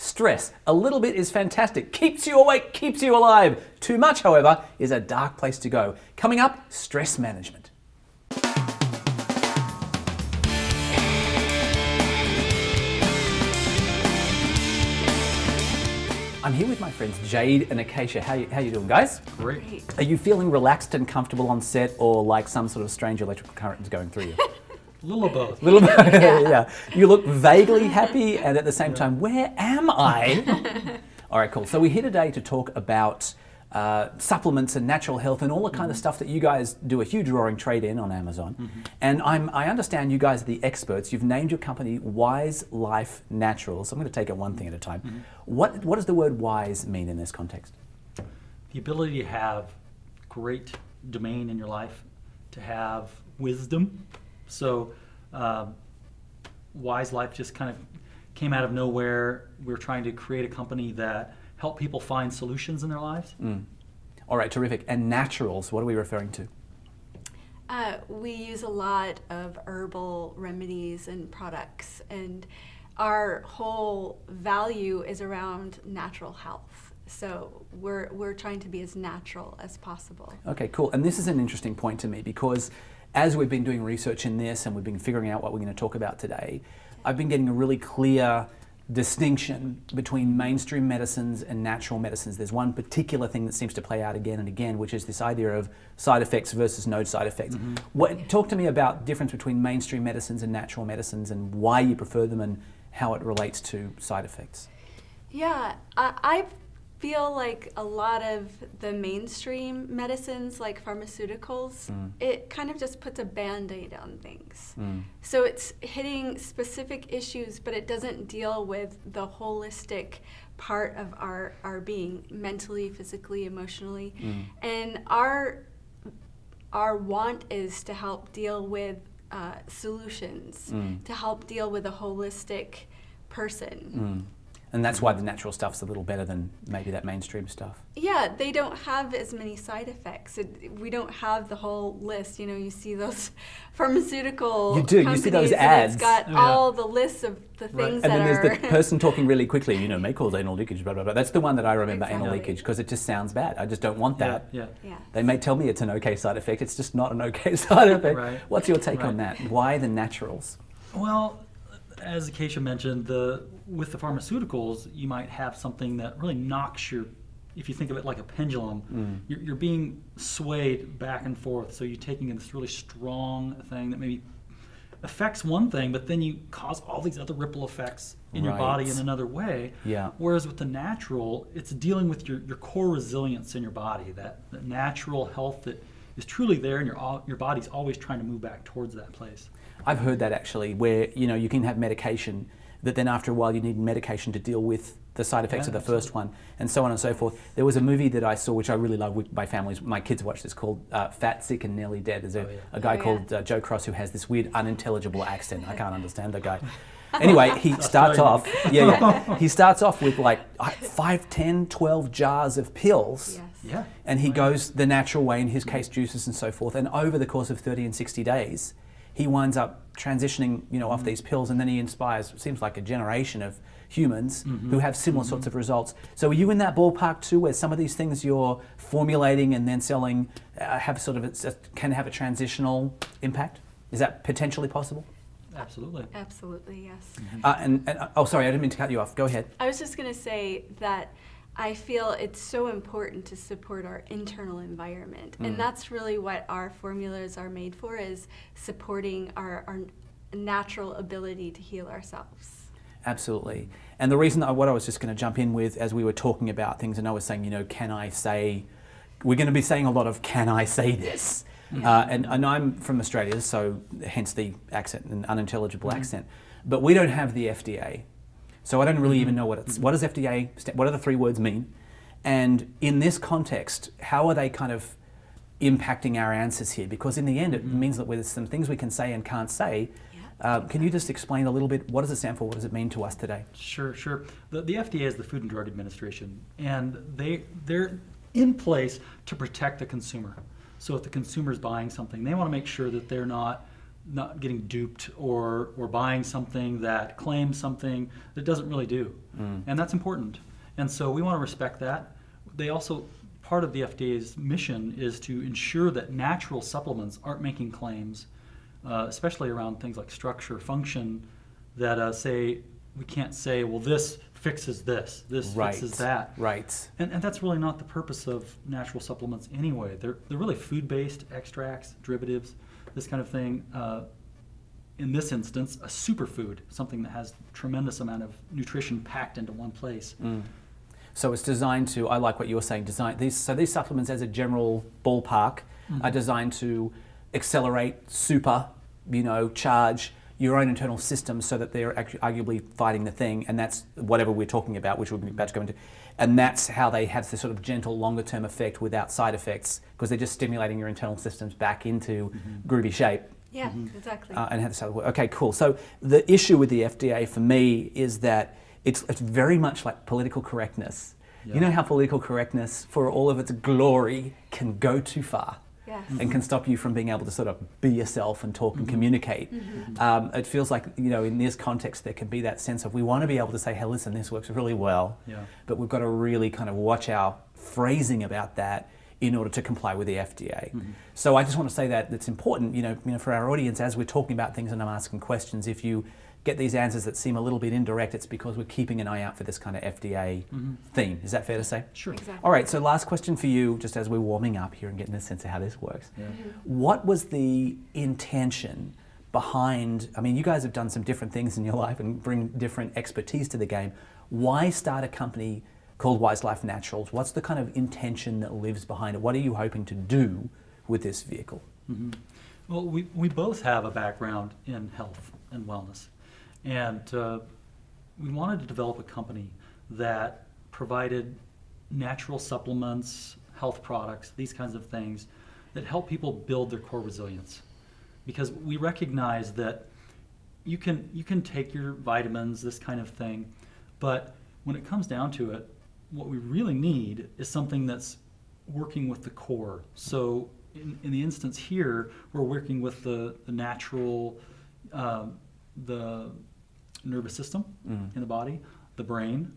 Stress, a little bit is fantastic, keeps you awake, keeps you alive. Too much, however, is a dark place to go. Coming up, stress management. I'm here with my friends Jade and Acacia. How you doing, guys? Great. Are you feeling relaxed and comfortable on set, or like some sort of strange electrical current is going through you? A little of both. Little bit, yeah. You look vaguely happy, and at the same time, where am I? All right, cool. So we're here today to talk about supplements and natural health and all the kind of stuff that you guys do a huge roaring trade in on Amazon. And I understand you guys are the experts. You've named your company Wise Life Naturals. I'm going to take it one thing at a time. What does the word wise mean in this context? The ability to have great domain in your life, to have wisdom. So Wise Life just kind of came out of nowhere. We're trying to create a company that help people find solutions in their lives. All right, terrific. And naturals, what are we referring to? We use a lot of herbal remedies and products, and our whole value is around natural health. So we're trying to be as natural as possible. Okay, cool. And this is an interesting point to me because as we've been doing research in this and we've been figuring out what we're going to talk about today, I've been getting a really clear distinction between mainstream medicines and natural medicines. There's one particular thing that seems to play out again and again, which is this idea of side effects versus no side effects. Talk to me about the difference between mainstream medicines and natural medicines and why you prefer them and how it relates to side effects. Yeah, I feel like a lot of the mainstream medicines, like pharmaceuticals, it kind of just puts a Band-Aid on things. So it's hitting specific issues, but it doesn't deal with the holistic part of our being, mentally, physically, emotionally. And our want is to help deal with solutions, to help deal with a holistic person. And that's why the natural stuff's a little better than maybe that mainstream stuff. Yeah, they don't have as many side effects. We don't have the whole list. You know, you see those pharmaceutical You do, you see those ads. It's got all the lists of the things And that then are... there's the person talking really quickly, you know, may cause anal leakage, blah, blah, blah. That's the one that I remember, anal Exactly. leakage, because it just sounds bad. I just don't want that. Yeah. They may tell me it's an okay side effect. It's just not an okay side effect. Right. What's your take on that? Why the naturals? Well, as Acacia mentioned, with the pharmaceuticals, you might have something that really knocks your, if you think of it like a pendulum, you're being swayed back and forth. So you're taking this really strong thing that maybe affects one thing, but then you cause all these other ripple effects in your body in another way. Yeah. Whereas with the natural, it's dealing with your core resilience in your body, that natural health that is truly there, and your body's always trying to move back towards that place. I've heard that actually, where you can have medication, that then after a while you need medication to deal with the side effects of the first one, and so on and so forth. There was a movie that I saw, which I really love with my families. My kids watch this, called Fat, Sick and Nearly Dead. There's a guy called Joe Cross who has this weird, unintelligible accent. I can't understand the guy. Anyway, he starts off. He starts off with like 5, 10, 12 jars of pills. Yes. Yeah. And he goes the natural way, in his case juices and so forth. And over the course of 30 and 60 days, he winds up transitioning, off these pills, and then he inspires, seems like a generation of humans who have similar sorts of results. So are you in that ballpark too, where some of these things you're formulating and then selling can have a transitional impact? Is that potentially possible? Absolutely. Absolutely, yes. Oh, sorry, I didn't mean to cut you off. Go ahead. I was just going to say that I feel it's so important to support our internal environment. And that's really what our formulas are made for, is supporting our natural ability to heal ourselves. Absolutely. And the reason what I was just going to jump in with, as we were talking about things, and I was saying, can I say, we're going to be saying a lot of, can I say this? And I'm from Australia, so hence the accent, an unintelligible accent. But we don't have the FDA. So I don't really even know what does FDA, what do the 3 words mean? And in this context, how are they kind of impacting our answers here? Because in the end, it means that there's some things we can say and can't say. Can you just explain a little bit, what does it stand for? What does it mean to us today? Sure. The FDA is the Food and Drug Administration, and they're in place to protect the consumer. So if the consumer is buying something, they want to make sure that they're not not getting duped or buying something that claims something that it doesn't really do. And that's important. And so we want to respect that. They also, part of the FDA's mission is to ensure that natural supplements aren't making claims, especially around things like structure, function, that say, we can't say, well, this fixes this fixes that. Right. And that's really not the purpose of natural supplements anyway. They're really food-based extracts, derivatives, this kind of thing. In this instance, a superfood, something that has tremendous amount of nutrition packed into one place. So it's designed to, I like what you were saying, these supplements as a general ballpark are designed to accelerate, charge your own internal systems so that they're actually arguably fighting the thing, and that's whatever we're talking about, which we're about to go into. And that's how they have this sort of gentle, longer term effect without side effects, because they're just stimulating your internal systems back into groovy shape. Yeah, exactly. And how this how it works. Okay, cool. So the issue with the FDA for me is that it's very much like political correctness. Yeah. You know how political correctness, for all of its glory, can go too far. Yes. And can stop you from being able to sort of be yourself and talk and communicate. It feels like, in this context, there can be that sense of we want to be able to say, hey, listen, this works really well, but we've got to really kind of watch our phrasing about that in order to comply with the FDA. So I just want to say that it's important, for our audience, as we're talking about things and I'm asking questions, if you get these answers that seem a little bit indirect, it's because we're keeping an eye out for this kind of FDA theme. Is that fair to say? Sure. Exactly. All right, so last question for you, just as we're warming up here and getting a sense of how this works. What was the intention behind, you guys have done some different things in your life and bring different expertise to the game. Why start a company called Wise Life Naturals? What's the kind of intention that lives behind it? What are you hoping to do with this vehicle? Well, we both have a background in health and wellness. And we wanted to develop a company that provided natural supplements, health products, these kinds of things that help people build their core resilience. Because we recognize that you can take your vitamins, this kind of thing, but when it comes down to it, what we really need is something that's working with the core. So in the instance here, we're working with the natural, the nervous system in the body, the brain,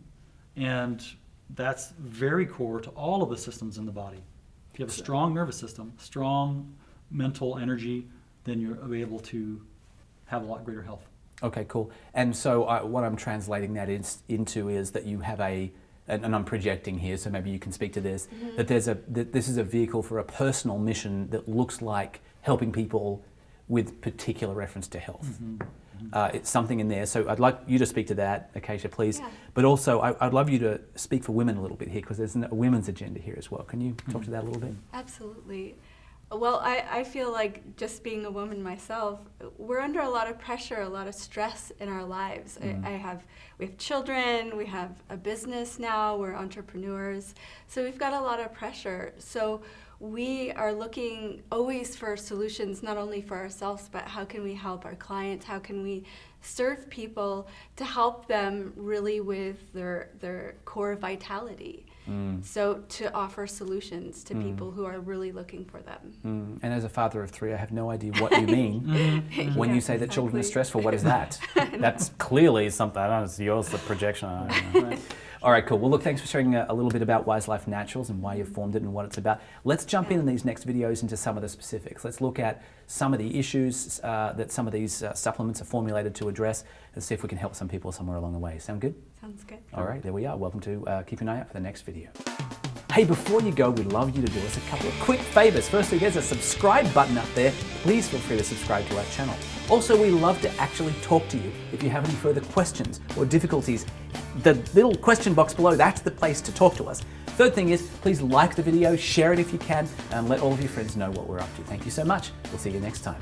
and that's very core to all of the systems in the body. If you have a strong nervous system, strong mental energy, then you're able to have a lot greater health. Okay, cool. And so what I'm translating that into is that you have and I'm projecting here, so maybe you can speak to this, that this is a vehicle for a personal mission that looks like helping people with particular reference to health. It's something in there. So I'd like you to speak to that, Acacia, please. Yeah. But also, I'd love you to speak for women a little bit here, because there's a women's agenda here as well. Can you talk to that a little bit? Absolutely. Well, I feel like, just being a woman myself, we're under a lot of pressure, a lot of stress in our lives. We have children, we have a business now, we're entrepreneurs, so we've got a lot of pressure. So we are looking always for solutions, not only for ourselves, but how can we help our clients? How can we serve people to help them really with their core vitality? So to offer solutions to people who are really looking for them. And as a father of three, I have no idea what you mean when you say that children are stressful. What is that? That's clearly something. I don't know, it's yours, the projection. I don't know. All right, cool. Well, look, thanks for sharing a little bit about Wise Life Naturals and why you've formed it and what it's about. Let's jump in these next videos into some of the specifics. Let's look at some of the issues that some of these supplements are formulated to address and see if we can help some people somewhere along the way. Sound good? Sounds good. All right, there we are. Welcome to keep an eye out for the next video. Hey, before you go, we'd love you to do us a couple of quick favors. Firstly, there's a subscribe button up there. Please feel free to subscribe to our channel. Also, we love to actually talk to you. If you have any further questions or difficulties, the little question box below, that's the place to talk to us. Third thing is, please like the video, share it if you can, and let all of your friends know what we're up to. Thank you so much. We'll see you next time.